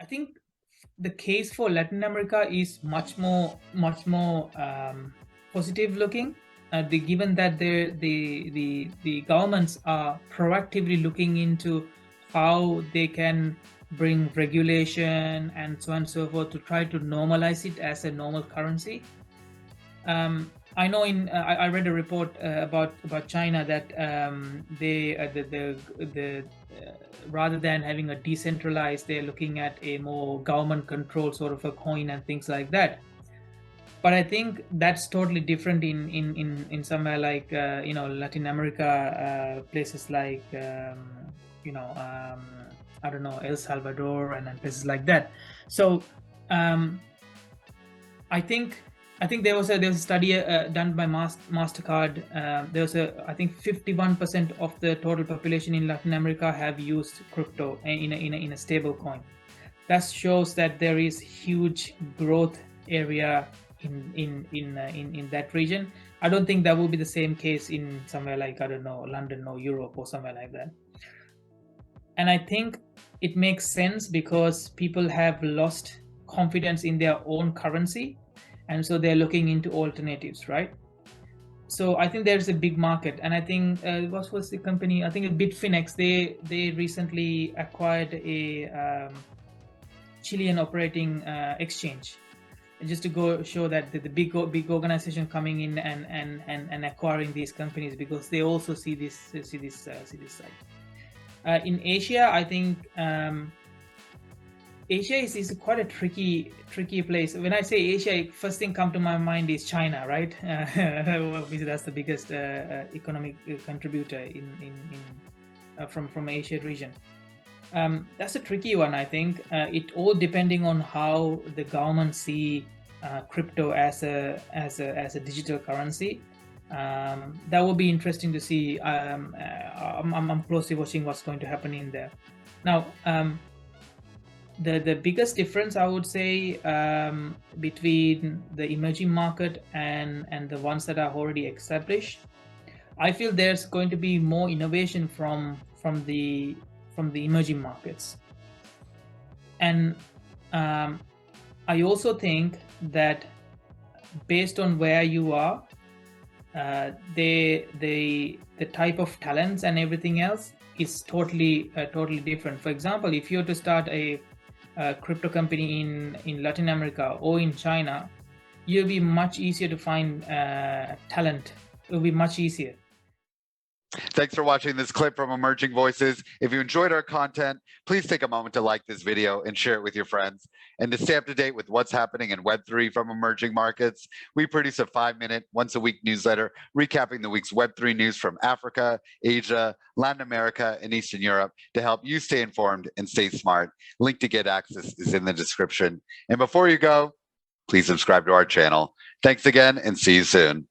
I think the case for Latin America is much more positive looking. Given that the governments are proactively looking into how they can bring regulation and so on and so forth to try to normalize it as a normal currency. I know I read a report about China that they rather than having a decentralized, they're looking at a more government controlled sort of a coin and things like that. But I think that's totally different in somewhere like Latin America, places like I don't know, El Salvador and places like that. So I think there was a study done by Mastercard. There was I think 51% of the total population in Latin America have used crypto in a stable coin. That shows that there is huge growth area in that region. I don't think that will be the same case in somewhere like, I don't know, London or Europe or somewhere like that. And I think it makes sense because people have lost confidence in their own currency, and so they're looking into alternatives, right? So I think there's a big market, and I think what was the company? I think Bitfinex. They recently acquired a Chilean operating exchange, just to go show that the big organization coming in and acquiring these companies, because they also see this side. In Asia, I think Asia is quite a tricky place. When I say Asia, first thing come to my mind is China, right? Obviously, that's the biggest economic contributor from Asia region. That's a tricky one, I think. It all depending on how the government see crypto as a digital currency. That will be interesting to see. I'm closely watching what's going to happen in there. Now, the biggest difference, I would say, between the emerging market and the ones that are already established, I feel there's going to be more innovation from the emerging markets. And I also think that based on where you are, the type of talents and everything else is totally different. For example, if you're to start a crypto company in Latin America or in China, you'll be much easier to find talent. It will be much easier. Thanks for watching this clip from Emerging Voices. If you enjoyed our content, please take a moment to like this video and share it with your friends. And to stay up to date with what's happening in Web3 from emerging markets, we produce a 5-minute, once-a-week newsletter recapping the week's Web3 news from Africa, Asia, Latin America, and Eastern Europe to help you stay informed and stay smart. Link to get access is in the description. And before you go, please subscribe to our channel. Thanks again, and see you soon.